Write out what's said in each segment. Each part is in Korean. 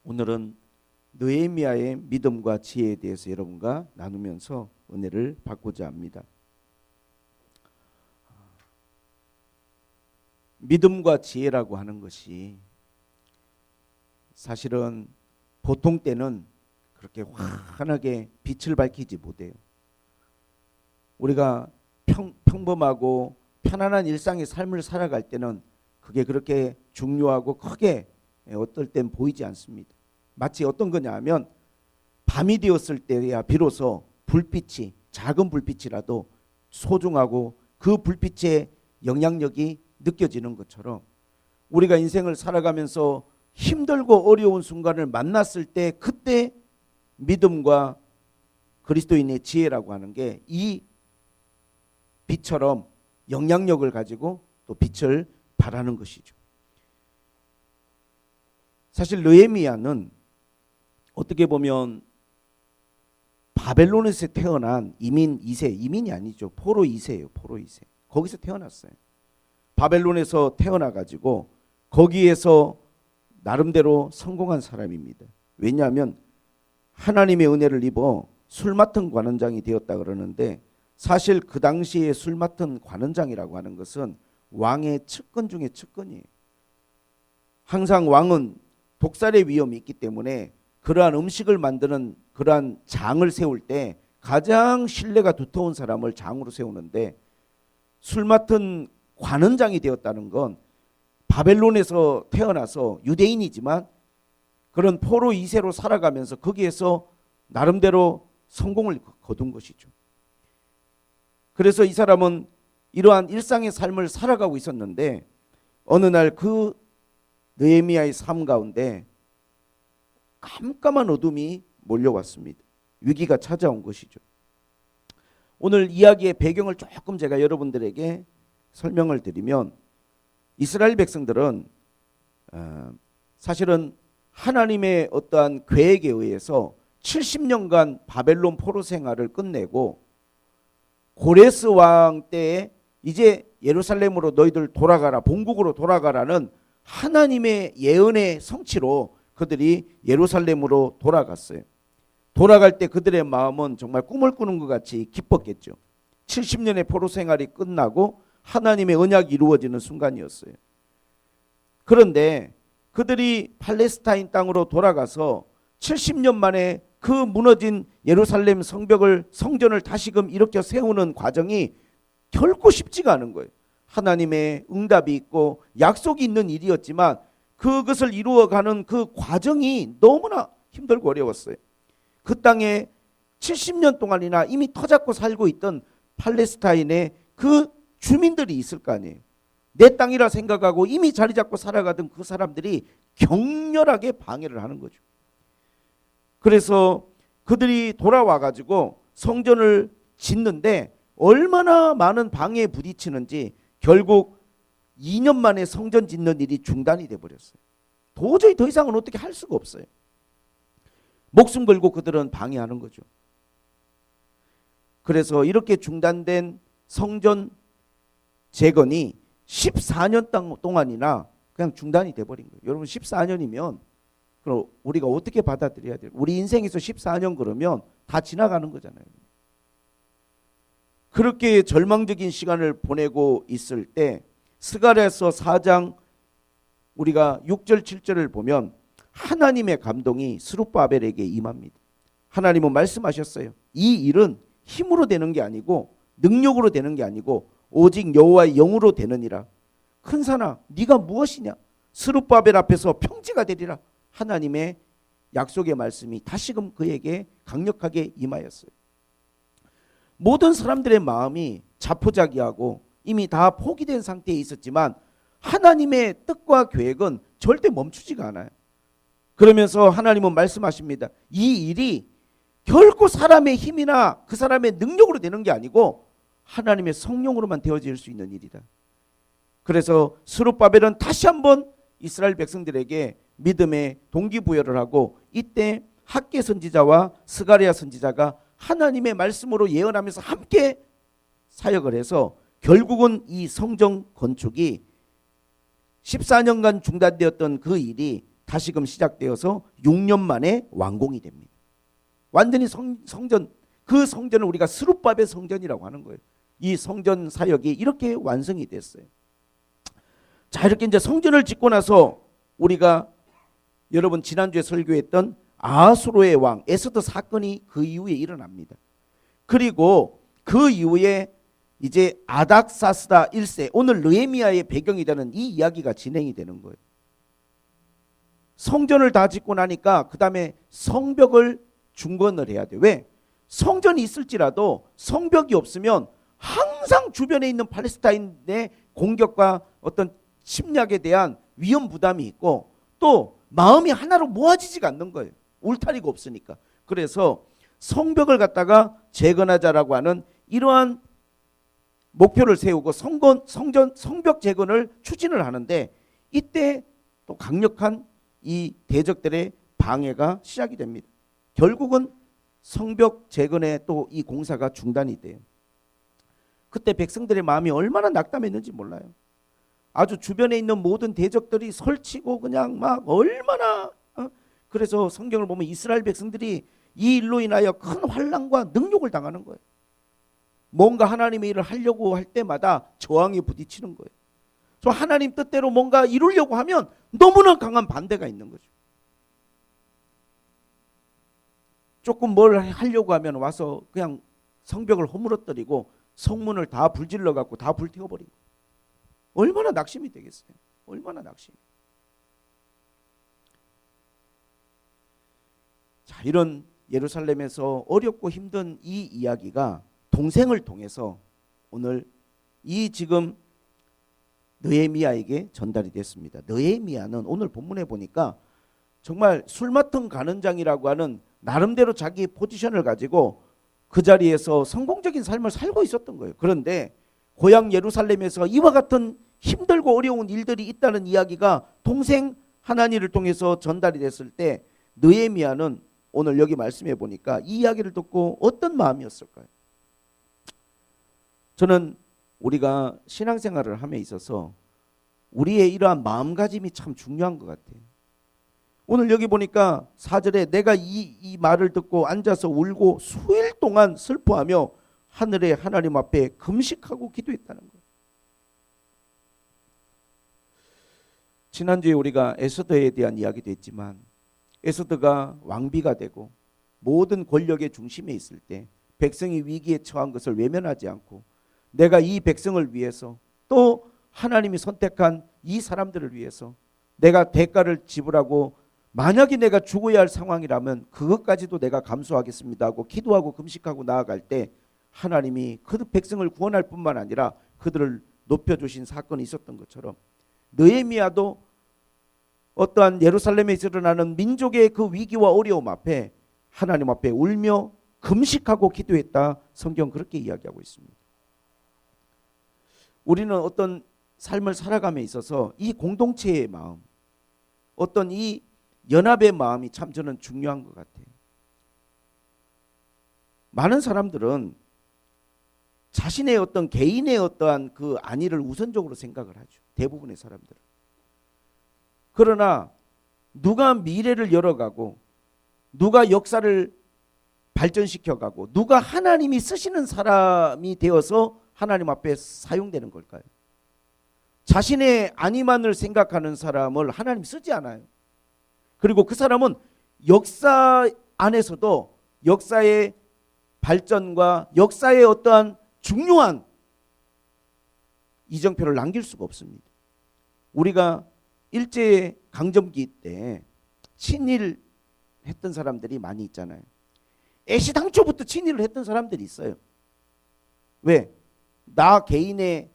오늘은 느헤미야의 믿음과 지혜에 대해서 여러분과 나누면서 은혜를 받고자 합니다. 믿음과 지혜라고 하는 것이 사실은 보통 때는 그렇게 환하게 빛을 밝히지 못해요. 우리가 평범하고 편안한 일상의 삶을 살아갈 때는 그게 그렇게 중요하고 크게 어떨 땐 보이지 않습니다. 마치 어떤 거냐 하면 밤이 되었을 때야 비로소 불빛이, 작은 불빛이라도 소중하고 그 불빛의 영향력이 느껴지는 것처럼 우리가 인생을 살아가면서 힘들고 어려운 순간을 만났을 때 그때 믿음과 그리스도인의 지혜라고 하는 게 이 빛처럼 영향력을 가지고 또 빛을 발하는 것이죠. 사실 느헤미야는 어떻게 보면 바벨론에서 태어난 이민 2세, 이민이 아니죠. 포로 2세예요. 포로 2세. 거기서 태어났어요. 바벨론에서 태어나가지고 거기에서 나름대로 성공한 사람입니다. 왜냐하면 하나님의 은혜를 입어 술 맡은 관원장이 되었다 그러는데 사실 그 당시에 술 맡은 관원장이라고 하는 것은 왕의 측근 중에 측근이에요. 항상 왕은 독살의 위험이 있기 때문에 그러한 음식을 만드는 그러한 장을 세울 때 가장 신뢰가 두터운 사람을 장으로 세우는데 술 맡은 관원장이 되었다는 건 바벨론에서 태어나서 유대인이지만 그런 포로 2세로 살아가면서 거기에서 나름대로 성공을 거둔 것이죠. 그래서 이 사람은 이러한 일상의 삶을 살아가고 있었는데 어느 날 그 느헤미야의 삶 가운데 깜깜한 어둠이 몰려왔습니다. 위기가 찾아온 것이죠. 오늘 이야기의 배경을 조금 제가 여러분들에게 설명을 드리면 이스라엘 백성들은 사실은 하나님의 어떠한 계획에 의해서 70년간 바벨론 포로 생활을 끝내고 고레스 왕 때에 이제 예루살렘으로 너희들 돌아가라, 본국으로 돌아가라는 하나님의 예언의 성취로 그들이 예루살렘으로 돌아갔어요. 돌아갈 때 그들의 마음은 정말 꿈을 꾸는 것 같이 기뻤겠죠. 70년의 포로 생활이 끝나고 하나님의 언약이 이루어지는 순간이었어요. 그런데 그들이 팔레스타인 땅으로 돌아가서 70년 만에 그 무너진 예루살렘 성전을 다시금 일으켜 세우는 과정이 결코 쉽지가 않은 거예요. 하나님의 응답이 있고 약속이 있는 일이었지만 그것을 이루어가는 그 과정이 너무나 힘들고 어려웠어요. 그 땅에 70년 동안이나 이미 터잡고 살고 있던 팔레스타인의 그 주민들이 있을 거 아니에요. 내 땅이라 생각하고 이미 자리 잡고 살아가던 그 사람들이 격렬하게 방해를 하는 거죠. 그래서 그들이 돌아와 가지고 성전을 짓는데 얼마나 많은 방해에 부딪히는지 결국 2년 만에 성전 짓는 일이 중단이 돼 버렸어요. 도저히 더 이상은 어떻게 할 수가 없어요. 목숨 걸고 그들은 방해하는 거죠. 그래서 이렇게 중단된 성전 재건이 14년 동안이나 그냥 중단이 돼 버린 거예요. 여러분 14년이면 그럼 우리가 어떻게 받아들여야 돼요? 우리 인생에서 14년 그러면 다 지나가는 거잖아요. 그렇게 절망적인 시간을 보내고 있을 때 스가랴서 4장 우리가 6절 7절을 보면 하나님의 감동이 스룹바벨에게 임합니다. 하나님은 말씀하셨어요. 이 일은 힘으로 되는 게 아니고 능력으로 되는 게 아니고 오직 여호와의 영으로 되느니라. 큰사나 네가 무엇이냐? 스룹바벨 앞에서 평지가 되리라. 하나님의 약속의 말씀이 다시금 그에게 강력하게 임하였어요. 모든 사람들의 마음이 자포자기하고 이미 다 포기된 상태에 있었지만 하나님의 뜻과 계획은 절대 멈추지가 않아요. 그러면서 하나님은 말씀하십니다. 이 일이 결코 사람의 힘이나 그 사람의 능력으로 되는 게 아니고 하나님의 성령으로만 되어질 수 있는 일이다. 그래서 스룹바벨은 다시 한번 이스라엘 백성들에게 믿음의 동기부여를 하고 이때 학개 선지자와 스가랴 선지자가 하나님의 말씀으로 예언하면서 함께 사역을 해서 결국은 이 성전 건축이 14년간 중단되었던 그 일이 다시금 시작되어서 6년 만에 완공이 됩니다. 완전히 성전, 그 성전을 우리가 스룹밥의 성전이라고 하는 거예요. 이 성전 사역이 이렇게 완성이 됐어요. 자, 이렇게 이제 성전을 짓고 나서 우리가 여러분 지난주에 설교했던 아하수로의 왕 에스더 사건이 그 이후에 일어납니다. 그리고 그 이후에 이제 아닥사스다 1세, 오늘 느헤미야의 배경이 되는 이 이야기가 진행이 되는 거예요. 성전을 다 짓고 나니까 그 다음에 성벽을 중건을 해야 돼. 왜? 성전이 있을지라도 성벽이 없으면 항상 주변에 있는 팔레스타인의 공격과 어떤 침략에 대한 위험 부담이 있고 또 마음이 하나로 모아지지가 않는 거예요. 울타리가 없으니까. 그래서 성벽을 갖다가 재건하자라고 하는 이러한 목표를 세우고 성벽 재건을 추진을 하는데 이때 또 강력한 이 대적들의 방해가 시작이 됩니다. 결국은 성벽 재건의 또 이 공사가 중단이 돼요. 그때 백성들의 마음이 얼마나 낙담했는지 몰라요. 아주 주변에 있는 모든 대적들이 설치고 그냥 막 얼마나 그래서 성경을 보면 이스라엘 백성들이 이 일로 인하여 큰 환난과 능욕을 당하는 거예요. 뭔가 하나님의 일을 하려고 할 때마다 저항에 부딪히는 거예요. 저 하나님 뜻대로 뭔가 이루려고 하면 너무나 강한 반대가 있는 거죠. 조금 뭘 하려고 하면 와서 그냥 성벽을 허물어뜨리고 성문을 다 불질러 갖고 다 불태워버리고 얼마나 낙심이 되겠어요. 얼마나 낙심. 자, 이런 예루살렘에서 어렵고 힘든 이 이야기가 동생을 통해서 오늘 이 지금 느헤미야에게 전달이 됐습니다. 느헤미야는 오늘 본문에 보니까 정말 술 맡은 가는 장이라고 하는 나름대로 자기 포지션을 가지고 그 자리에서 성공적인 삶을 살고 있었던 거예요. 그런데 고향 예루살렘에서 이와 같은 힘들고 어려운 일들이 있다는 이야기가 동생 하나니를 통해서 전달이 됐을 때 느헤미야는 오늘 여기 말씀해 보니까 이 이야기를 듣고 어떤 마음이었을까요? 저는 우리가 신앙생활을 함에 있어서 우리의 이러한 마음가짐이 참 중요한 것 같아요. 오늘 여기 보니까 4절에 내가 이 말을 듣고 앉아서 울고 수일 동안 슬퍼하며 하늘의 하나님 앞에 금식하고 기도했다는 거예요. 지난주에 우리가 에스더에 대한 이야기도 했지만 에스더가 왕비가 되고 모든 권력의 중심에 있을 때 백성이 위기에 처한 것을 외면하지 않고 내가 이 백성을 위해서 또 하나님이 선택한 이 사람들을 위해서 내가 대가를 지불하고 만약에 내가 죽어야 할 상황이라면 그것까지도 내가 감수하겠습니다 하고 기도하고 금식하고 나아갈 때 하나님이 그 백성을 구원할 뿐만 아니라 그들을 높여주신 사건이 있었던 것처럼 느헤미야도 어떠한 예루살렘에서 일어나는 민족의 그 위기와 어려움 앞에 하나님 앞에 울며 금식하고 기도했다. 성경 그렇게 이야기하고 있습니다. 우리는 어떤 삶을 살아감에 있어서 이 공동체의 마음, 어떤 이 연합의 마음이 참 저는 중요한 것 같아요. 많은 사람들은 자신의 어떤 개인의 어떠한 그 안위를 우선적으로 생각을 하죠. 대부분의 사람들은. 그러나 누가 미래를 열어가고 누가 역사를 발전시켜가고 누가 하나님이 쓰시는 사람이 되어서 하나님 앞에 사용되는 걸까요? 자신의 안위만을 생각하는 사람을 하나님 쓰지 않아요. 그리고 그 사람은 역사 안에서도 역사의 발전과 역사의 어떠한 중요한 이정표를 남길 수가 없습니다. 우리가 일제강점기 때 친일했던 사람들이 많이 있잖아요. 애시당초부터 친일을 했던 사람들이 있어요. 왜? 나 개인의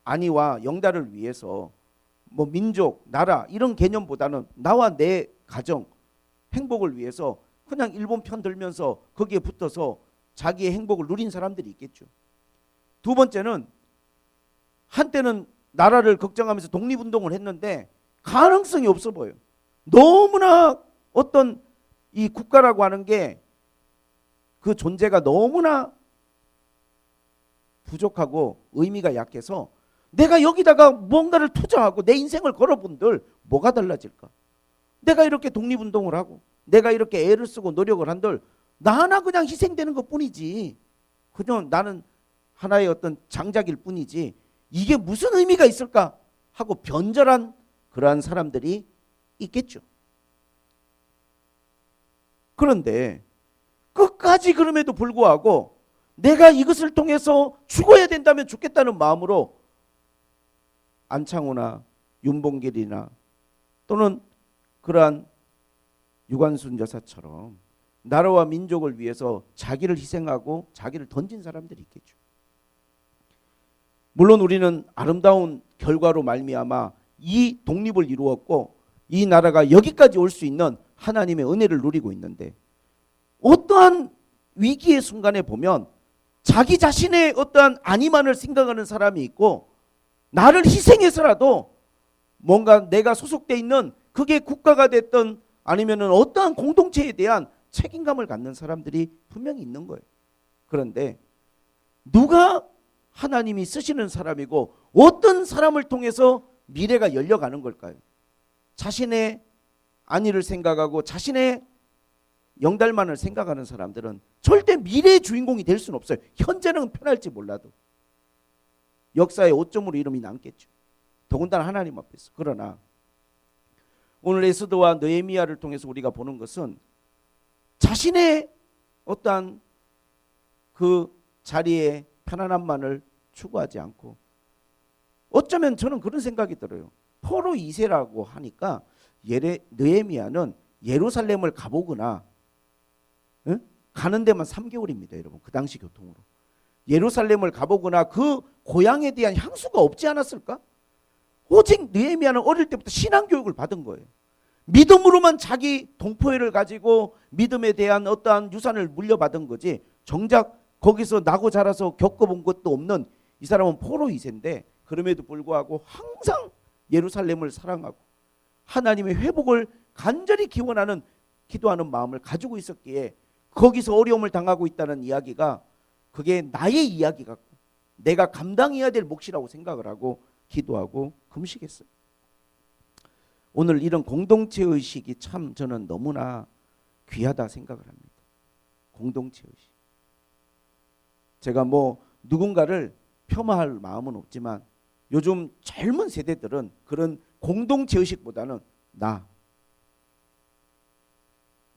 안위와 영달을 위해서 뭐 민족, 나라 이런 개념보다는 나와 내 가정, 행복을 위해서 그냥 일본 편 들면서 거기에 붙어서 자기의 행복을 누린 사람들이 있겠죠. 두 번째는 한때는 나라를 걱정하면서 독립운동을 했는데 가능성이 없어 보여요. 너무나 어떤 이 국가라고 하는 게 그 존재가 너무나 부족하고 의미가 약해서 내가 여기다가 뭔가를 투자하고 내 인생을 걸어본들 뭐가 달라질까? 내가 이렇게 독립운동을 하고 내가 이렇게 애를 쓰고 노력을 한들 나 하나 그냥 희생되는 것 뿐이지, 그냥 나는 하나의 어떤 장작일 뿐이지 이게 무슨 의미가 있을까 하고 변절한 그러한 사람들이 있겠죠. 그런데 끝까지 그럼에도 불구하고 내가 이것을 통해서 죽어야 된다면 죽겠다는 마음으로 안창호나 윤봉길이나 또는 그러한 유관순 여사처럼 나라와 민족을 위해서 자기를 희생하고 자기를 던진 사람들이 있겠죠. 물론 우리는 아름다운 결과로 말미암아 이 독립을 이루었고 이 나라가 여기까지 올 수 있는 하나님의 은혜를 누리고 있는데, 어떠한 위기의 순간에 보면 자기 자신의 어떠한 안위만을 생각하는 사람이 있고, 나를 희생해서라도 뭔가 내가 소속돼 있는 그게 국가가 됐던 아니면은 어떠한 공동체에 대한 책임감을 갖는 사람들이 분명히 있는 거예요. 그런데 누가 하나님이 쓰시는 사람이고 어떤 사람을 통해서 미래가 열려가는 걸까요? 자신의 안위를 생각하고 자신의 영달만을 생각하는 사람들은 절대 미래의 주인공이 될 수는 없어요. 현재는 편할지 몰라도 역사의 오점으로 이름이 남겠죠. 더군다나 하나님 앞에서. 그러나 오늘 에스더와 느헤미야를 통해서 우리가 보는 것은 자신의 어떠한 그 자리의 편안함만을 추구하지 않고, 어쩌면 저는 그런 생각이 들어요. 포로 2세라고 하니까 느헤미야는 예루살렘을 가보거나 가는 데만 3개월입니다. 여러분, 그 당시 교통으로 예루살렘을 가보거나 그 고향에 대한 향수가 없지 않았을까? 오직 느헤미야는 어릴 때부터 신앙교육을 받은 거예요. 믿음으로만 자기 동포애를 가지고 믿음에 대한 어떠한 유산을 물려받은 거지, 정작 거기서 나고 자라서 겪어본 것도 없는 이 사람은 포로 2세인데 그럼에도 불구하고 항상 예루살렘을 사랑하고 하나님의 회복을 간절히 기원하는 기도하는 마음을 가지고 있었기에 거기서 어려움을 당하고 있다는 이야기가 그게 나의 이야기 같고 내가 감당해야 될 몫이라고 생각을 하고 기도하고 금식했어요. 오늘 이런 공동체 의식이 참 저는 너무나 귀하다 생각을 합니다. 공동체 의식. 제가 뭐 누군가를 폄하할 마음은 없지만 요즘 젊은 세대들은 그런 공동체 의식보다는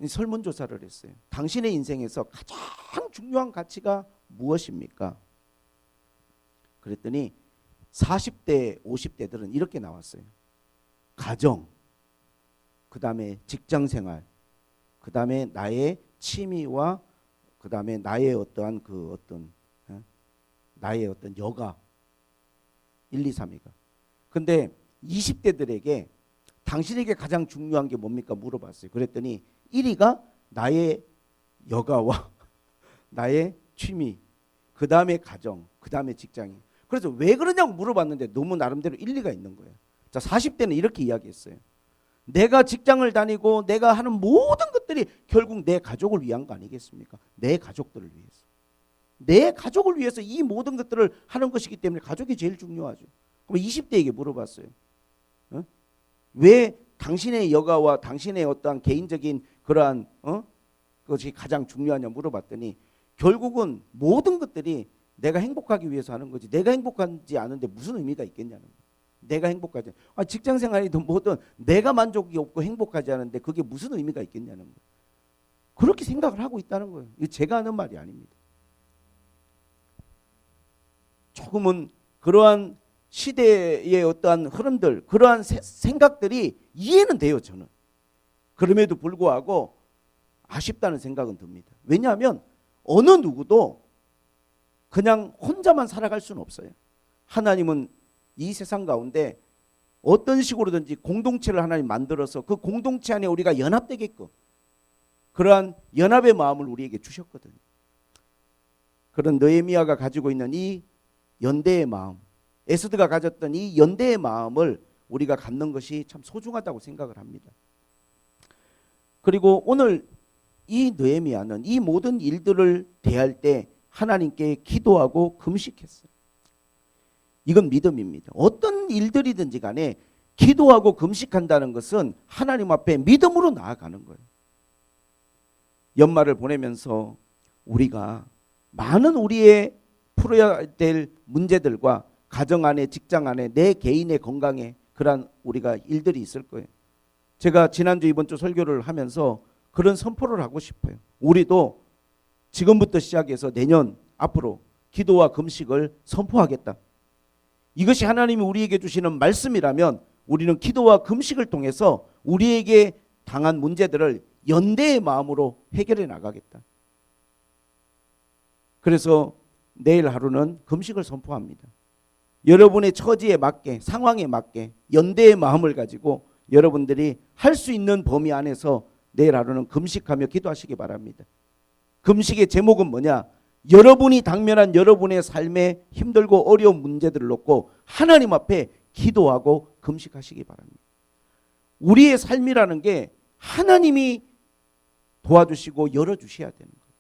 설문조사를 했어요. 당신의 인생에서 가장 중요한 가치가 무엇입니까? 그랬더니 40대, 50대들은 이렇게 나왔어요. 가정, 그 다음에 직장생활, 그 다음에 나의 취미와 그 다음에 나의 어떠한 나의 어떤 여가 1, 2, 3위가. 근데 20대들에게 당신에게 가장 중요한 게 뭡니까? 물어봤어요. 그랬더니 1위가 나의 여가와 나의 취미, 그 다음에 가정, 그 다음에 직장인. 그래서 왜 그러냐고 물어봤는데 너무 나름대로 일리가 있는 거예요. 자, 40대는 이렇게 이야기했어요. 내가 직장을 다니고 내가 하는 모든 것들이 결국 내 가족을 위한 거 아니겠습니까? 내 가족들을 위해서. 내 가족을 위해서 이 모든 것들을 하는 것이기 때문에 가족이 제일 중요하죠. 그럼 20대에게 물어봤어요. 왜 당신의 여가와 당신의 어떠한 개인적인 그러한 그것이 가장 중요하냐 물어봤더니 결국은 모든 것들이 내가 행복하기 위해서 하는 거지 내가 행복하지 않은데 무슨 의미가 있겠냐는 거예요. 내가 행복하지 직장생활이든 뭐든 내가 만족이 없고 행복하지 않은데 그게 무슨 의미가 있겠냐는 거예요. 그렇게 생각을 하고 있다는 거예요. 이거 제가 하는 말이 아닙니다. 조금은 그러한 시대의 어떠한 흐름들, 그러한 생각들이 이해는 돼요, 저는. 그럼에도 불구하고 아쉽다는 생각은 듭니다. 왜냐하면 어느 누구도 그냥 혼자만 살아갈 수는 없어요. 하나님은 이 세상 가운데 어떤 식으로든지 공동체를 하나님 만들어서 그 공동체 안에 우리가 연합되게끔 그러한 연합의 마음을 우리에게 주셨거든요. 그런 느헤미야가 가지고 있는 이 연대의 마음, 에스더가 가졌던 이 연대의 마음을 우리가 갖는 것이 참 소중하다고 생각을 합니다. 그리고 오늘 이 느헤미야는 이 모든 일들을 대할 때 하나님께 기도하고 금식했어요. 이건 믿음입니다. 어떤 일들이든지 간에 기도하고 금식한다는 것은 하나님 앞에 믿음으로 나아가는 거예요. 연말을 보내면서 우리가 많은 우리의 풀어야 될 문제들과 가정 안에, 직장 안에, 내 개인의 건강에 그러한 우리가 일들이 있을 거예요. 제가 지난주 이번 주 설교를 하면서 그런 선포를 하고 싶어요. 우리도 지금부터 시작해서 내년 앞으로 기도와 금식을 선포하겠다. 이것이 하나님이 우리에게 주시는 말씀이라면 우리는 기도와 금식을 통해서 우리에게 당한 문제들을 연대의 마음으로 해결해 나가겠다. 그래서 내일 하루는 금식을 선포합니다. 여러분의 처지에 맞게, 상황에 맞게 연대의 마음을 가지고 여러분들이 할 수 있는 범위 안에서 내일 하루는 금식하며 기도하시기 바랍니다. 금식의 제목은 뭐냐? 여러분이 당면한 여러분의 삶에 힘들고 어려운 문제들을 놓고 하나님 앞에 기도하고 금식하시기 바랍니다. 우리의 삶이라는 게 하나님이 도와주시고 열어주셔야 되는 거예요.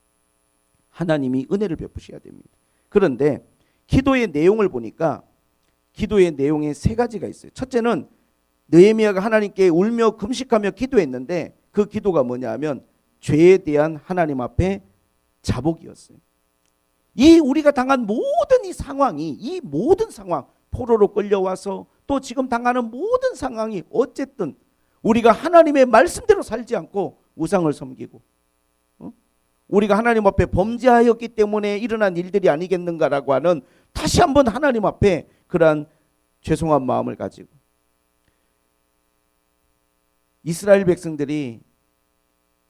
하나님이 은혜를 베푸셔야 됩니다. 그런데 기도의 내용을 보니까 기도의 내용에 세 가지가 있어요. 첫째는 느헤미야가 하나님께 울며 금식하며 기도했는데 그 기도가 뭐냐 하면 죄에 대한 하나님 앞에 자복이었어요. 이 우리가 당한 모든 이 모든 상황, 포로로 끌려와서 또 지금 당하는 모든 상황이 어쨌든 우리가 하나님의 말씀대로 살지 않고 우상을 섬기고 우리가 하나님 앞에 범죄하였기 때문에 일어난 일들이 아니겠는가라고 하는 다시 한번 하나님 앞에 그러한 죄송한 마음을 가지고 이스라엘 백성들이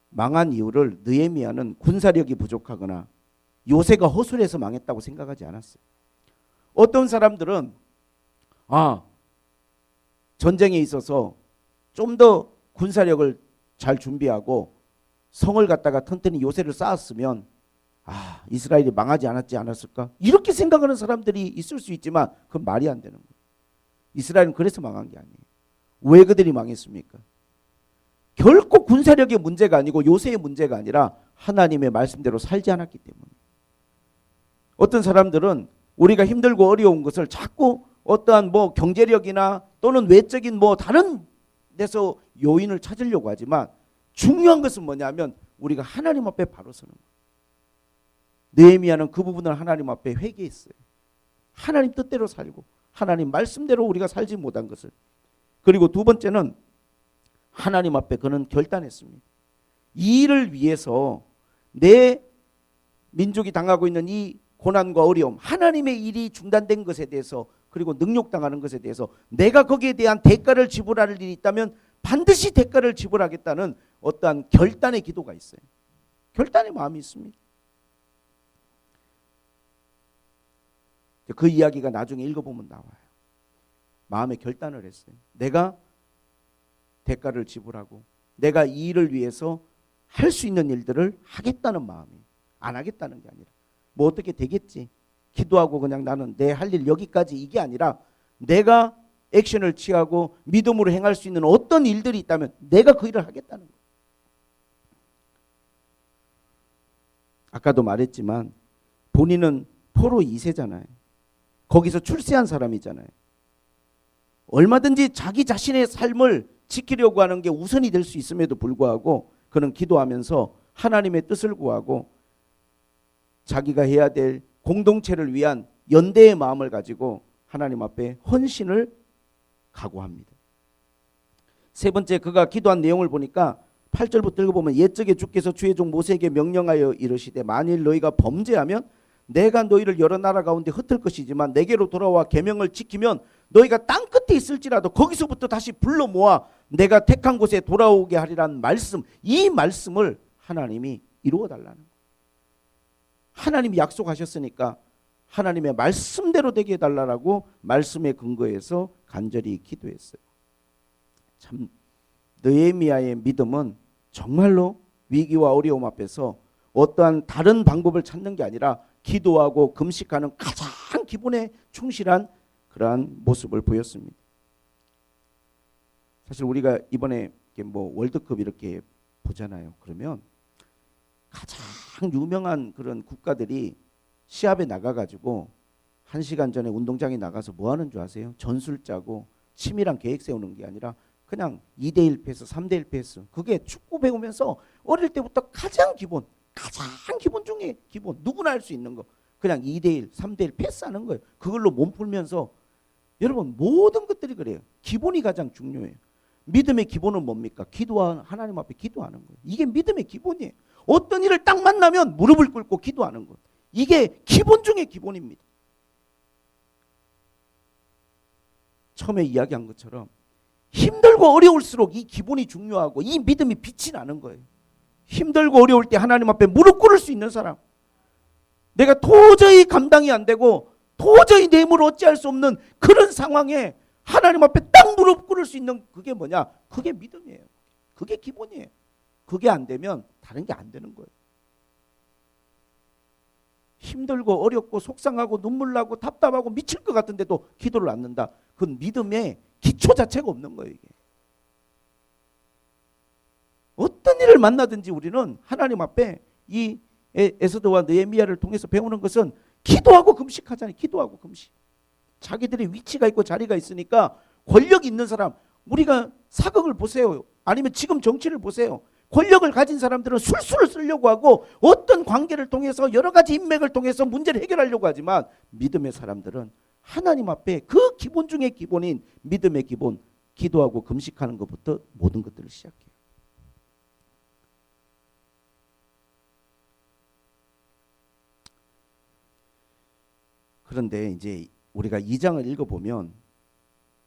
망한 이유를 느헤미야는 군사력이 부족하거나 요새가 허술해서 망했다고 생각하지 않았어요. 어떤 사람들은 전쟁에 있어서 좀 더 군사력을 잘 준비하고 성을 갖다가 튼튼히 요새를 쌓았으면 이스라엘이 망하지 않았을까? 이렇게 생각하는 사람들이 있을 수 있지만 그건 말이 안 되는 거예요. 이스라엘은 그래서 망한 게 아니에요. 왜 그들이 망했습니까? 결코 군사력의 문제가 아니고 요새의 문제가 아니라 하나님의 말씀대로 살지 않았기 때문에. 어떤 사람들은 우리가 힘들고 어려운 것을 자꾸 어떠한 경제력이나 또는 외적인 다른 데서 요인을 찾으려고 하지만 중요한 것은 뭐냐면 우리가 하나님 앞에 바로 서는 거예요. 느헤미야는 그 부분을 하나님 앞에 회개했어요. 하나님 뜻대로 살고 하나님 말씀대로 우리가 살지 못한 것을. 그리고 두 번째는 하나님 앞에 그는 결단했습니다. 이 일을 위해서 내 민족이 당하고 있는 이 고난과 어려움, 하나님의 일이 중단된 것에 대해서 그리고 능욕당하는 것에 대해서 내가 거기에 대한 대가를 지불할 일이 있다면 반드시 대가를 지불하겠다는 어떠한 결단의 기도가 있어요. 결단의 마음이 있습니다. 그 이야기가 나중에 읽어보면 나와요. 마음의 결단을 했어요. 내가 대가를 지불하고 내가 이 일을 위해서 할 수 있는 일들을 하겠다는 마음이, 안 하겠다는 게 아니라 어떻게 되겠지, 기도하고 그냥 나는 내 할 일 여기까지, 이게 아니라 내가 액션을 취하고 믿음으로 행할 수 있는 어떤 일들이 있다면 내가 그 일을 하겠다는 거예요. 아까도 말했지만 본인은 포로 2세잖아요. 거기서 출세한 사람이잖아요. 얼마든지 자기 자신의 삶을 지키려고 하는 게 우선이 될 수 있음에도 불구하고 그는 기도하면서 하나님의 뜻을 구하고 자기가 해야 될 공동체를 위한 연대의 마음을 가지고 하나님 앞에 헌신을 각오합니다. 세 번째, 그가 기도한 내용을 보니까 8절부터 읽어보면 옛적에 주께서 주의 종 모세에게 명령하여 이르시되 만일 너희가 범죄하면 내가 너희를 여러 나라 가운데 흩을 것이지만 내게로 돌아와 계명을 지키면 너희가 땅 끝에 있을지라도 거기서부터 다시 불러 모아 내가 택한 곳에 돌아오게 하리라는 말씀, 이 말씀을 하나님이 이루어 달라는 거예요. 하나님이 약속하셨으니까 하나님의 말씀대로 되게 해달라고 말씀에 근거해서 간절히 기도했어요. 참 느헤미야의 믿음은 정말로 위기와 어려움 앞에서 어떠한 다른 방법을 찾는 게 아니라 기도하고 금식하는 가장 기본에 충실한 그러한 모습을 보였습니다. 사실 우리가 이번에 월드컵 이렇게 보잖아요. 그러면 가장 유명한 그런 국가들이 시합에 나가가지고 1시간 전에 운동장에 나가서 뭐 하는 줄 아세요? 전술 짜고 치밀한 계획 세우는 게 아니라 그냥 2대1 패스, 3대1 패스. 그게 축구 배우면서 어릴 때부터 가장 기본 중에 기본, 누구나 할 수 있는 거. 그냥 2대1, 3대1 패스하는 거예요. 그걸로 몸 풀면서 여러분 모든 것들이 그래요. 기본이 가장 중요해요. 믿음의 기본은 뭡니까? 하나님 앞에 기도하는 거예요. 이게 믿음의 기본이에요. 어떤 일을 딱 만나면 무릎을 꿇고 기도하는 것. 이게 기본 중에 기본입니다. 처음에 이야기한 것처럼 힘들고 어려울수록 이 기본이 중요하고 이 믿음이 빛이 나는 거예요. 힘들고 어려울 때 하나님 앞에 무릎 꿇을 수 있는 사람. 내가 도저히 감당이 안 되고 도저히 내 힘으로 어찌할 수 없는 그런 상황에 하나님 앞에 딱 무릎 꿇을 수 있는 그게 뭐냐? 그게 믿음이에요. 그게 기본이에요. 그게 안 되면 다른 게 안 되는 거예요. 힘들고 어렵고 속상하고 눈물 나고 답답하고 미칠 것 같은데도 기도를 안 넣는다. 그건 믿음의 기초 자체가 없는 거예요. 이게. 어떤 일을 만나든지 우리는 하나님 앞에 이 에스더와 느헤미야를 통해서 배우는 것은 기도하고 금식하잖아요. 기도하고 금식. 자기들의 위치가 있고 자리가 있으니까 권력이 있는 사람, 우리가 사극을 보세요. 아니면 지금 정치를 보세요. 권력을 가진 사람들은 술수를 쓰려고 하고 어떤 관계를 통해서 여러 가지 인맥을 통해서 문제를 해결하려고 하지만 믿음의 사람들은 하나님 앞에 그 기본 중에 기본인 믿음의 기본, 기도하고 금식하는 것부터 모든 것들을 시작해요. 그런데 이제 우리가 2장을 읽어보면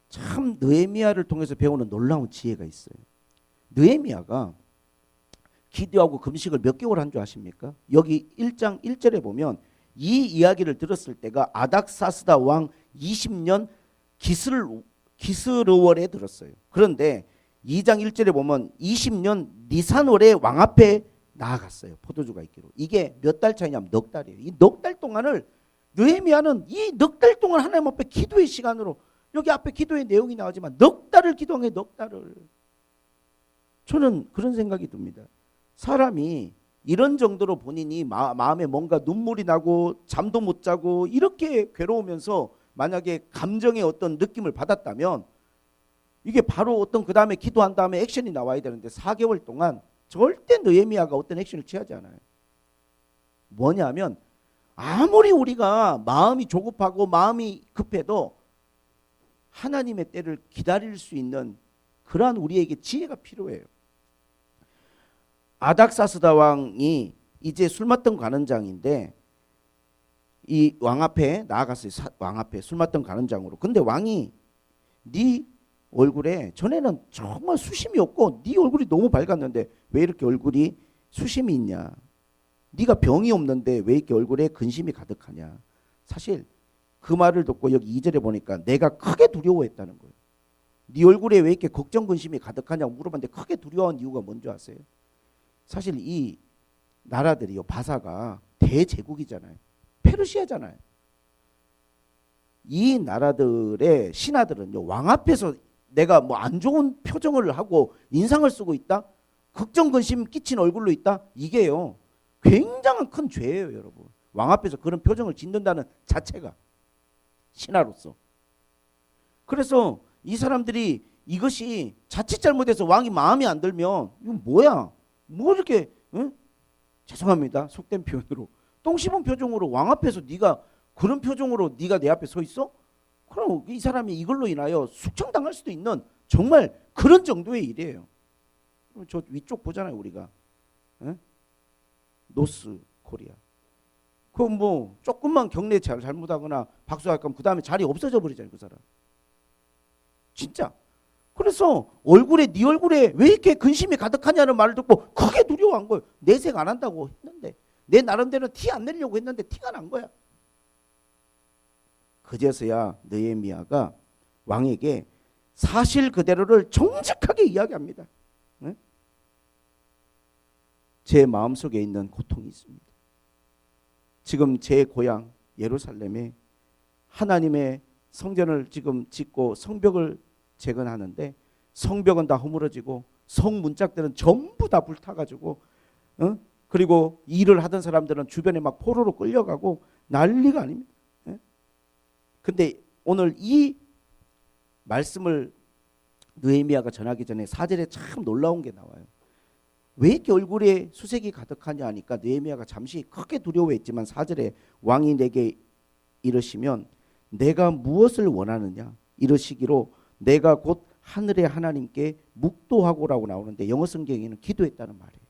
참 느헤미야를 통해서 배우는 놀라운 지혜가 있어요. 느헤미야가 기도하고 금식을 몇 개월 한 줄 아십니까? 여기 1장 1절에 보면 이 이야기를 들었을 때가 아닥사스다 왕 20년 기스르월에 들었어요. 그런데 2장 1절에 보면 20년 니산월에 왕 앞에 나아갔어요. 포도주가 있기로. 이게 몇 달 차이냐면 넉 달이에요. 이 넉 달 동안을 느헤미야는 이 넉 달 동안 하나님 앞에 기도의 시간으로, 여기 앞에 기도의 내용이 나오지만 넉 달을 기도한 게 넉 달을. 저는 그런 생각이 듭니다. 사람이 이런 정도로 본인이 마음에 뭔가 눈물이 나고 잠도 못 자고 이렇게 괴로우면서 만약에 감정의 어떤 느낌을 받았다면 이게 바로 어떤 그 다음에 기도한 다음에 액션이 나와야 되는데 4개월 동안 절대 느헤미야가 어떤 액션을 취하지 않아요. 뭐냐면 아무리 우리가 마음이 조급하고 마음이 급해도 하나님의 때를 기다릴 수 있는 그러한 우리에게 지혜가 필요해요. 아닥사스다 왕이 이제 술 맞던 관원장인데 이 왕 앞에 나아갔어요. 왕 앞에 술 맞던 관원장으로. 근데 왕이 네 얼굴에 전에는 정말 수심이 없고 네 얼굴이 너무 밝았는데 왜 이렇게 얼굴이 수심이 있냐? 네가 병이 없는데 왜 이렇게 얼굴에 근심이 가득하냐? 사실 그 말을 듣고 여기 2절에 보니까 내가 크게 두려워했다는 거예요. 네 얼굴에 왜 이렇게 걱정 근심이 가득하냐고 물어봤는데 크게 두려워한 이유가 뭔지 아세요? 사실 이 나라들이요, 바사가 대제국이잖아요. 페르시아잖아요. 이 나라들의 신하들은요, 왕 앞에서 내가 뭐 안 좋은 표정을 하고 인상을 쓰고 있다, 걱정 근심 끼친 얼굴로 있다, 이게요 굉장한 큰 죄예요, 여러분. 왕 앞에서 그런 표정을 짓는다는 자체가 신하로서. 그래서 이 사람들이 이것이 자칫 잘못해서 왕이 마음에 안 들면 이거 뭐야? 뭐 이렇게 죄송합니다. 속된 표현으로 똥 씹은 표정으로 왕 앞에서 네가 그런 표정으로 네가 내 앞에 서 있어? 그럼 이 사람이 이걸로 인하여 숙청당할 수도 있는 정말 그런 정도의 일이에요. 저 위쪽 보잖아요, 우리가. 노스 코리아. 그럼 뭐 조금만 경례 잘못하거나 박수할 거면 그 다음에 자리 없어져 버리잖아요, 그 사람. 진짜. 그래서 네 얼굴에 왜 이렇게 근심이 가득하냐는 말을 듣고 크게 두려워한 거예요. 내색 안 한다고 했는데, 내 나름대로 티 안 내려고 했는데 티가 난 거야. 그제서야 느헤미야가 왕에게 사실 그대로를 정직하게 이야기합니다. 네? 제 마음속에 있는 고통이 있습니다. 지금 제 고향 예루살렘에 하나님의 성전을 지금 짓고 성벽을 재건하는데 성벽은 다 허물어지고 성 문짝들은 전부 다 불타가지고 그리고 일을 하던 사람들은 주변에 막 포로로 끌려가고 난리가 아닙니다. 근데 오늘 이 말씀을 느헤미야가 전하기 전에 4절에 참 놀라운 게 나와요. 왜 이렇게 얼굴에 수색이 가득하냐 하니까 느헤미야가 잠시 크게 두려워했지만 4절에 왕이 내게 이르시면 내가 무엇을 원하느냐 이르시기로 내가 곧 하늘의 하나님께 묵도하고라고 나오는데 영어 성경에는 기도했다는 말이에요.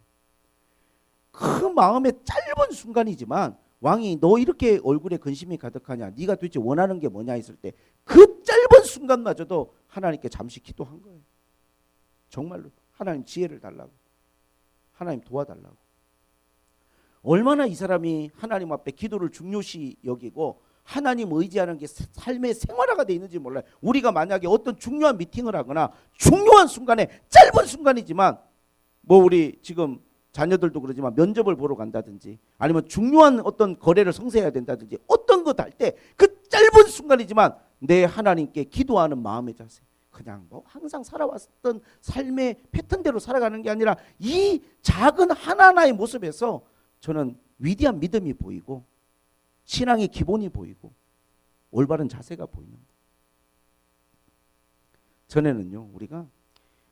그 마음의 짧은 순간이지만 왕이 너 이렇게 얼굴에 근심이 가득하냐 네가 도대체 원하는 게 뭐냐 했을 때 그 짧은 순간마저도 하나님께 잠시 기도한 거예요. 정말로 하나님 지혜를 달라고, 하나님 도와달라고. 얼마나 이 사람이 하나님 앞에 기도를 중요시 여기고 하나님 의지하는 게 삶의 생활화가 돼 있는지 몰라요. 우리가 만약에 어떤 중요한 미팅을 하거나 중요한 순간에 짧은 순간이지만 뭐 우리 지금 자녀들도 그러지만 면접을 보러 간다든지 아니면 중요한 어떤 거래를 성사해야 된다든지 어떤 것 할 때 그 짧은 순간이지만 내 하나님께 기도하는 마음의 자세, 그냥 뭐 항상 살아왔던 삶의 패턴대로 살아가는 게 아니라 이 작은 하나하나의 모습에서 저는 위대한 믿음이 보이고 신앙의 기본이 보이고 올바른 자세가 보이는 거예요. 전에는요 우리가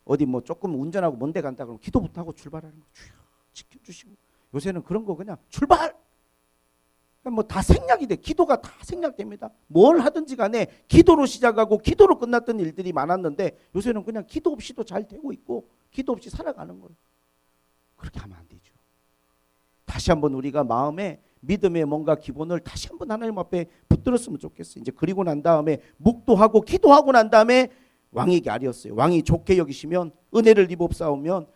어디 뭐 조금 운전하고 먼데 간다 그러면 기도부터 하고 출발하는 거 주여 지켜주시고, 요새는 그런 거 그냥 출발! 뭐 다 생략이 돼. 기도가 다 생략됩니다. 뭘 하든지 간에 기도로 시작하고 기도로 끝났던 일들이 많았는데 요새는 그냥 기도 없이도 잘 되고 있고 기도 없이 살아가는 거예요. 그렇게 하면 안 되죠. 다시 한번 우리가 마음에 믿음의 뭔가 기본을 다시 한번 하나님 앞에 붙들었으면 좋겠어요. 이제 그리고 난 다음에 묵도하고 기도하고 난 다음에 왕에게 아뢰었어요. 왕이 좋게 여기시면 은혜를 입옵사오면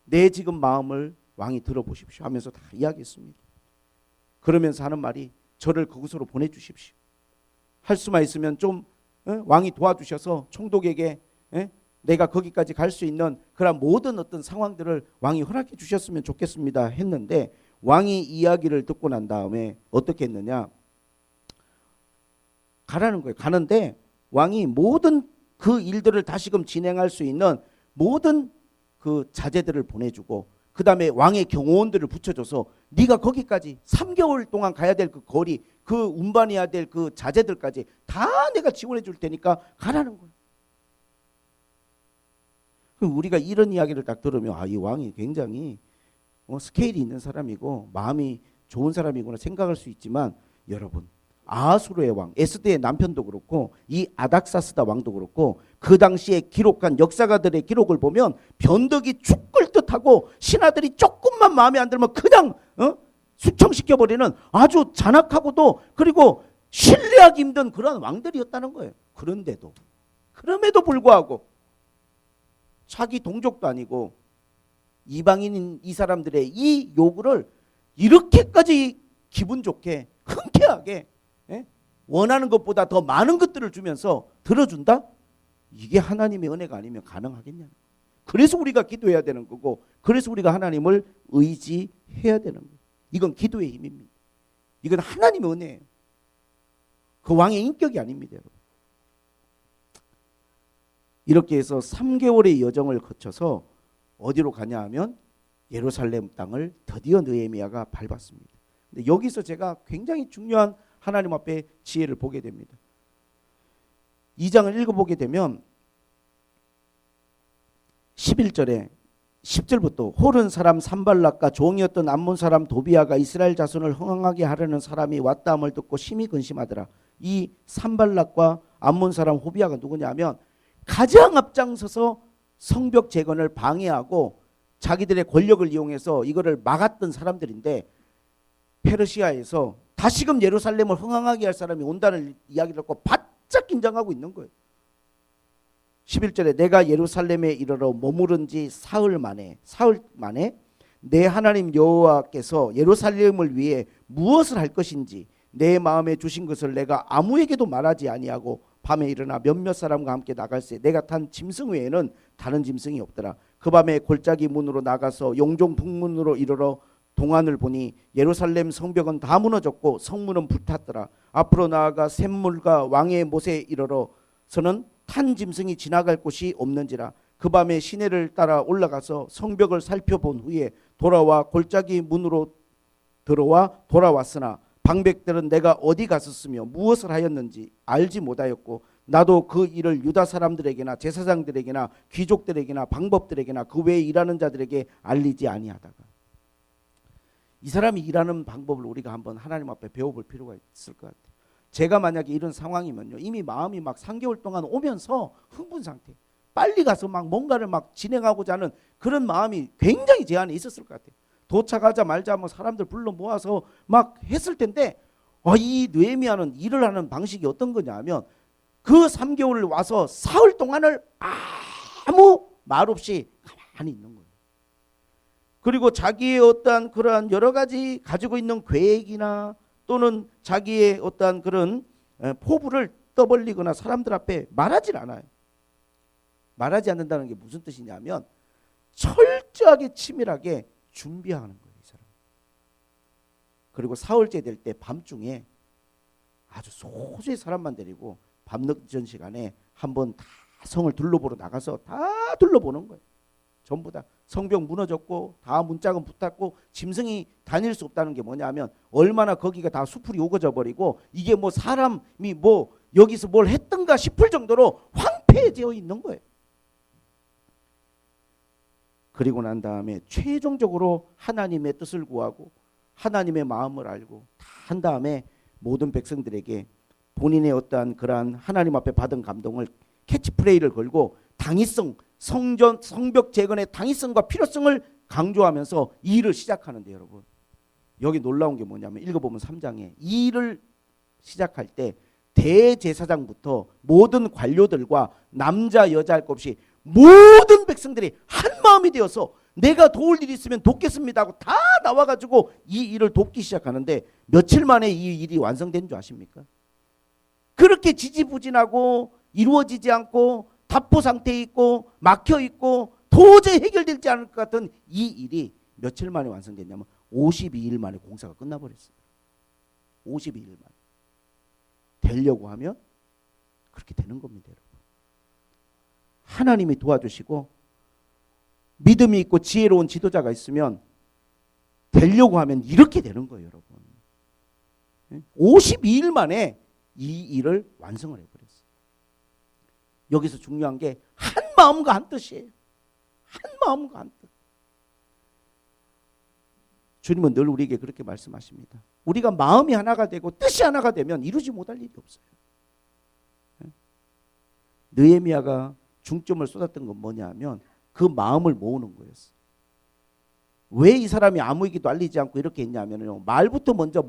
내 지금 마음을 왕이 들어보십시오 하면서 다 이야기했습니다. 그러면서 하는 말이 저를 그곳으로 보내주십시오. 할 수만 있으면 좀 왕이 도와주셔서 총독에게 내가 거기까지 갈 수 있는 그런 모든 어떤 상황들을 왕이 허락해 주셨으면 좋겠습니다 했는데 왕이 이야기를 듣고 난 다음에 어떻게 했느냐, 가라는 거예요. 가는데 왕이 모든 그 일들을 다시금 진행할 수 있는 모든 그 자제들을 보내주고 그 다음에 왕의 경호원들을 붙여줘서 네가 거기까지 3개월 동안 가야 될 그 거리, 그 운반해야 될 그 자제들까지 다 내가 지원해 줄 테니까 가라는 거예요. 그럼 우리가 이런 이야기를 딱 들으면 이 왕이 굉장히 스케일이 있는 사람이고 마음이 좋은 사람이구나 생각할 수 있지만, 여러분 아하수르의 왕 에스더의 남편도 그렇고 이 아닥사스다 왕도 그렇고 그 당시에 기록한 역사가들의 기록을 보면 변덕이 죽을 듯하고 신하들이 조금만 마음에 안 들면 그냥 숙청시켜버리는 아주 잔악하고도 그리고 신뢰하기 힘든 그런 왕들이었다는 거예요. 그럼에도 불구하고 자기 동족도 아니고 이방인인 이 사람들의 이 요구를 이렇게까지 기분 좋게 흔쾌하게 원하는 것보다 더 많은 것들을 주면서 들어준다? 이게 하나님의 은혜가 아니면 가능하겠냐. 그래서 우리가 기도해야 되는 거고 그래서 우리가 하나님을 의지해야 되는 거예요. 이건 기도의 힘입니다. 이건 하나님의 은혜예요. 그 왕의 인격이 아닙니다. 여러분. 이렇게 해서 3개월의 여정을 거쳐서 어디로 가냐 하면 예루살렘 땅을 드디어 느헤미야가 밟았습니다. 근데 여기서 제가 굉장히 중요한 하나님 앞에 지혜를 보게 됩니다. 2장을 읽어보게 되면 11절에 10절부터 호른 사람 산발락과 종이었던 암몬 사람 도비아가 이스라엘 자손을 흥황하게 하려는 사람이 왔다 함을 듣고 심히 근심하더라. 이 산발락과 암몬 사람 호비아가 누구냐면 가장 앞장서서 성벽 재건을 방해하고 자기들의 권력을 이용해서 이거를 막았던 사람들인데, 페르시아에서 다시금 예루살렘을 흥황하게 할 사람이 온다는 이야기를 듣고 바짝 긴장하고 있는 거예요. 11절에 내가 예루살렘에 이르러 머무른 지 사흘 만에 내 하나님 여호와께서 예루살렘을 위해 무엇을 할 것인지 내 마음에 주신 것을 내가 아무에게도 말하지 아니하고 밤에 일어나 몇몇 사람과 함께 나갈새 내가 탄 짐승 외에는 다른 짐승이 없더라. 그 밤에 골짜기 문으로 나가서 용종 북문으로 이르러 동안을 보니 예루살렘 성벽은 다 무너졌고 성문은 불탔더라. 앞으로 나아가 샘물과 왕의 못에 이르러서는 탄 짐승이 지나갈 곳이 없는지라. 그 밤에 시내를 따라 올라가서 성벽을 살펴본 후에 돌아와 골짜기 문으로 들어와 돌아왔으나 방백들은 내가 어디 갔었으며 무엇을 하였는지 알지 못하였고 나도 그 일을 유다 사람들에게나 제사장들에게나 귀족들에게나 방법들에게나 그 외에 일하는 자들에게 알리지 아니하다가. 이 사람이 일하는 방법을 우리가 한번 하나님 앞에 배워볼 필요가 있을 것 같아요. 제가 만약에 이런 상황이면요, 이미 마음이 막 3개월 동안 오면서 흥분 상태, 빨리 가서 막 뭔가를 막 진행하고자 하는 그런 마음이 굉장히 제 안에 있었을 것 같아요. 도착하자 말자 뭐 사람들 불러 모아서 막 했을 텐데, 이 느헤미야는 일을 하는 방식이 어떤 거냐 하면 그 3개월을 와서 사흘 동안을 아무 말 없이 가만히 있는 거예요. 그리고 자기의 어떠한 그러한 여러 가지 가지고 있는 계획이나 또는 자기의 어떠한 그런 포부를 떠벌리거나 사람들 앞에 말하질 않아요. 말하지 않는다는 게 무슨 뜻이냐면 철저하게 치밀하게 준비하는 거예요, 이 사람. 그리고 사흘째 될 때 밤중에 아주 소수의 사람만 데리고 밤늦은 시간에 한번 다 성을 둘러보러 나가서 다 둘러보는 거예요. 전부 다 성벽 무너졌고 다 문짝은 붙었고 짐승이 다닐 수 없다는 게 뭐냐면 얼마나 거기가 다 수풀이 우거져 버리고 이게 뭐 사람이 뭐 여기서 뭘 했던가 싶을 정도로 황폐해져 있는 거예요. 그리고 난 다음에 최종적으로 하나님의 뜻을 구하고 하나님의 마음을 알고 다 한 다음에 모든 백성들에게 본인의 어떠한 그러한 하나님 앞에 받은 감동을 캐치프레이를 걸고 당위성, 성전, 성벽 재건의 당위성과 필요성을 강조하면서 이 일을 시작하는데, 여러분 여기 놀라운 게 뭐냐면 읽어보면 3장에 이 일을 시작할 때 대제사장부터 모든 관료들과 남자 여자 할 것 없이 모든 백성들이 한 마음이 되어서 내가 도울 일이 있으면 돕겠습니다 하고 다 나와가지고 이 일을 돕기 시작하는데 며칠 만에 이 일이 완성된 줄 아십니까? 그렇게 지지부진하고 이루어지지 않고 답보 상태에 있고 막혀 있고 도저히 해결되지 않을 것 같은 이 일이 며칠 만에 완성됐냐면 52일 만에 공사가 끝나버렸어요. 52일 만에. 되려고 하면 그렇게 되는 겁니다, 여러분. 하나님이 도와주시고 믿음이 있고 지혜로운 지도자가 있으면 되려고 하면 이렇게 되는 거예요, 여러분. 52일 만에 이 일을 완성을 해버렸어요. 여기서 중요한 게 한 마음과 한 뜻이에요. 한 마음과 한 뜻. 주님은 늘 우리에게 그렇게 말씀하십니다. 우리가 마음이 하나가 되고 뜻이 하나가 되면 이루지 못할 일이 없어요. 느헤미야가 중점을 쏟았던 건 뭐냐 하면 그 마음을 모으는 거였어요. 왜 이 사람이 아무 얘기도 알리지 않고 이렇게 했냐면요, 말부터 먼저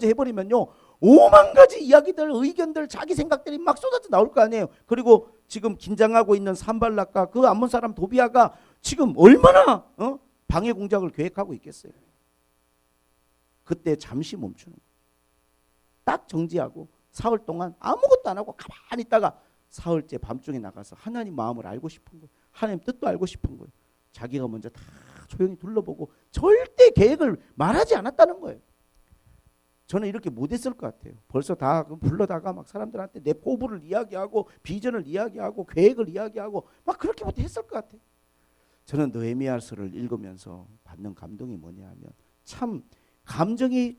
해버리면요 5만 가지 이야기들, 의견들, 자기 생각들이 막 쏟아져 나올 거 아니에요. 그리고 지금 긴장하고 있는 산발락과 그 암몬 사람 도비아가 지금 얼마나 방해 공작을 계획하고 있겠어요. 그때 잠시 멈추는 거예요. 딱 정지하고 사흘 동안 아무것도 안 하고 가만히 있다가 사흘째 밤중에 나가서 하나님 마음을 알고 싶은 거예요. 하나님 뜻도 알고 싶은 거예요. 자기가 먼저 다 조용히 둘러보고 절대 계획을 말하지 않았다는 거예요. 저는 이렇게 못했을 것 같아요. 벌써 다 불러다가 막 사람들한테 내 포부를 이야기하고 비전을 이야기하고 계획을 이야기하고 막 그렇게부터 했을 것 같아요. 저는 느헤미야서를 읽으면서 받는 감동이 뭐냐 하면 참 감정이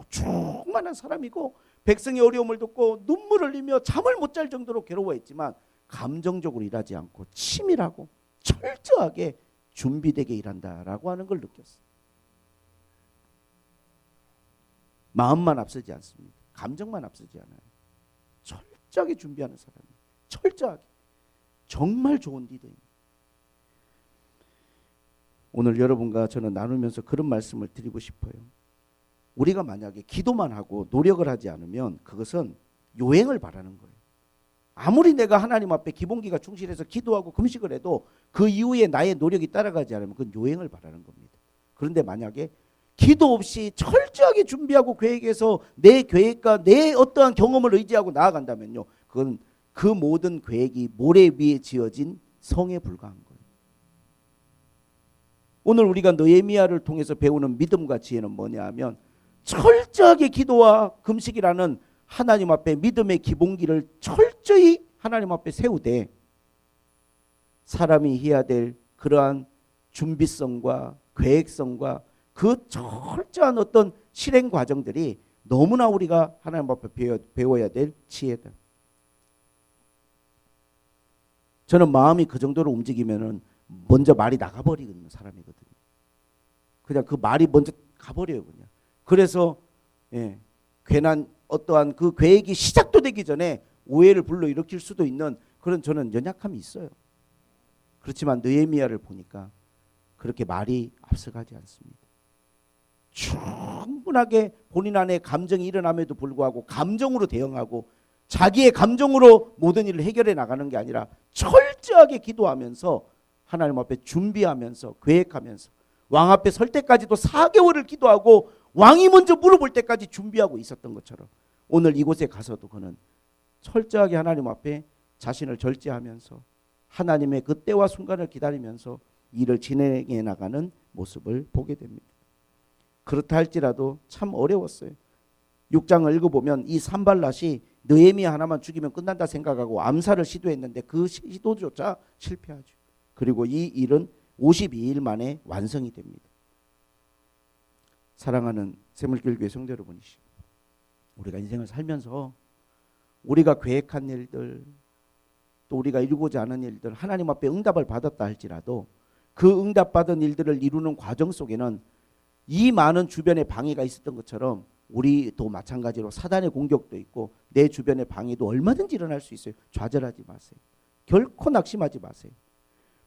충만한 사람이고 백성의 어려움을 듣고 눈물을 흘리며 잠을 못 잘 정도로 괴로워했지만 감정적으로 일하지 않고 치밀하고 철저하게 준비되게 일한다라고 하는 걸 느꼈어요. 마음만 앞서지 않습니다. 감정만 앞서지 않아요. 철저하게 준비하는 사람이에요. 철저하게. 정말 좋은 리더입니다. 오늘 여러분과 저는 나누면서 그런 말씀을 드리고 싶어요. 우리가 만약에 기도만 하고 노력을 하지 않으면 그것은 요행을 바라는 거예요. 아무리 내가 하나님 앞에 기본기가 충실해서 기도하고 금식을 해도 그 이후에 나의 노력이 따라가지 않으면 그건 요행을 바라는 겁니다. 그런데 만약에 기도 없이 철저하게 준비하고 계획해서 내 계획과 내 어떠한 경험을 의지하고 나아간다면요, 그건 그 모든 계획이 모래 위에 지어진 성에 불과한 거예요. 오늘 우리가 느헤미야를 통해서 배우는 믿음과 지혜는 뭐냐 하면 철저하게 기도와 금식이라는 하나님 앞에 믿음의 기본기를 철저히 하나님 앞에 세우되 사람이 해야 될 그러한 준비성과 계획성과 그 철저한 어떤 실행 과정들이 너무나 우리가 하나님 앞에 배워야 될 지혜다. 저는 마음이 그 정도로 움직이면은 먼저 말이 나가버리는 사람이거든요. 그냥 그 말이 먼저 가버려요, 그냥. 그래서 괜한 어떠한 그 계획이 시작도 되기 전에 오해를 불러일으킬 수도 있는 그런 저는 연약함이 있어요. 그렇지만 느헤미야를 보니까 그렇게 말이 앞서가지 않습니다. 충분하게 본인 안에 감정이 일어남에도 불구하고 감정으로 대응하고 자기의 감정으로 모든 일을 해결해 나가는 게 아니라 철저하게 기도하면서 하나님 앞에 준비하면서 계획하면서 왕 앞에 설 때까지도 4개월을 기도하고 왕이 먼저 물어볼 때까지 준비하고 있었던 것처럼 오늘 이곳에 가서도 그는 철저하게 하나님 앞에 자신을 절제하면서 하나님의 그 때와 순간을 기다리면서 일을 진행해 나가는 모습을 보게 됩니다. 그렇다 할지라도 참 어려웠어요. 6장을 읽어보면 이 산발랏이 느헤미야 하나만 죽이면 끝난다 생각하고 암살을 시도했는데 그 시도조차 실패하죠. 그리고 이 일은 52일 만에 완성이 됩니다. 사랑하는 새물교회 성도 여러분이시죠. 우리가 인생을 살면서 우리가 계획한 일들 또 우리가 이루고자 하는 일들 하나님 앞에 응답을 받았다 할지라도 그 응답받은 일들을 이루는 과정 속에는 이 많은 주변에 방해가 있었던 것처럼 우리도 마찬가지로 사단의 공격도 있고 내 주변의 방해도 얼마든지 일어날 수 있어요. 좌절하지 마세요. 결코 낙심하지 마세요.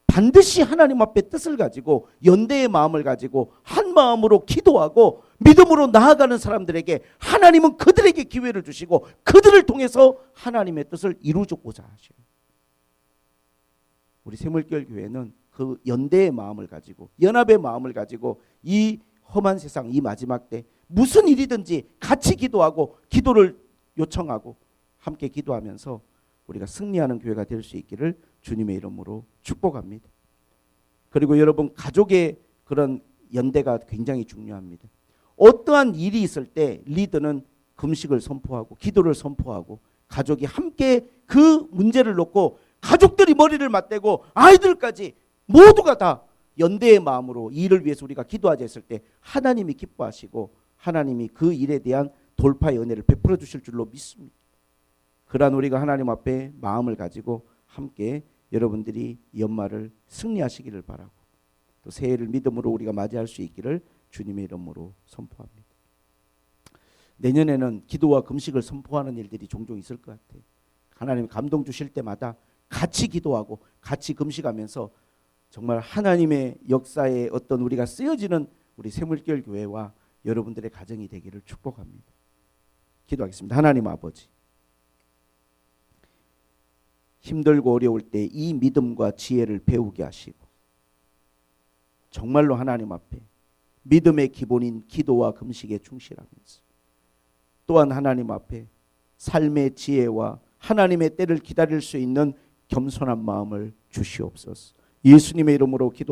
반드시 하나님 앞에 뜻을 가지고 연대의 마음을 가지고 한 마음으로 기도하고 믿음으로 나아가는 사람들에게 하나님은 그들에게 기회를 주시고 그들을 통해서 하나님의 뜻을 이루고자 하셔요. 우리 새물결 교회는 그 연대의 마음을 가지고 연합의 마음을 가지고 이 험한 세상 이 마지막 때 무슨 일이든지 같이 기도하고 기도를 요청하고 함께 기도하면서 우리가 승리하는 교회가 될 수 있기를 주님의 이름으로 축복합니다. 그리고 여러분 가족의 그런 연대가 굉장히 중요합니다. 어떠한 일이 있을 때 리더는 금식을 선포하고 기도를 선포하고 가족이 함께 그 문제를 놓고 가족들이 머리를 맞대고 아이들까지 모두가 다 연대의 마음으로 이 일을 위해서 우리가 기도하자 했을 때 하나님이 기뻐하시고 하나님이 그 일에 대한 돌파의 은혜를 베풀어 주실 줄로 믿습니다. 그러한 우리가 하나님 앞에 마음을 가지고 함께 여러분들이 연말을 승리하시기를 바라고 또 새해를 믿음으로 우리가 맞이할 수 있기를 주님의 이름으로 선포합니다. 내년에는 기도와 금식을 선포하는 일들이 종종 있을 것 같아요. 하나님 감동 주실 때마다 같이 기도하고 같이 금식하면서 정말 하나님의 역사에 어떤 우리가 쓰여지는 우리 새물결 교회와 여러분들의 가정이 되기를 축복합니다. 기도하겠습니다. 하나님 아버지, 힘들고 어려울 때 이 믿음과 지혜를 배우게 하시고 정말로 하나님 앞에 믿음의 기본인 기도와 금식에 충실하면서 또한 하나님 앞에 삶의 지혜와 하나님의 때를 기다릴 수 있는 겸손한 마음을 주시옵소서. 예수님의 이름으로 기도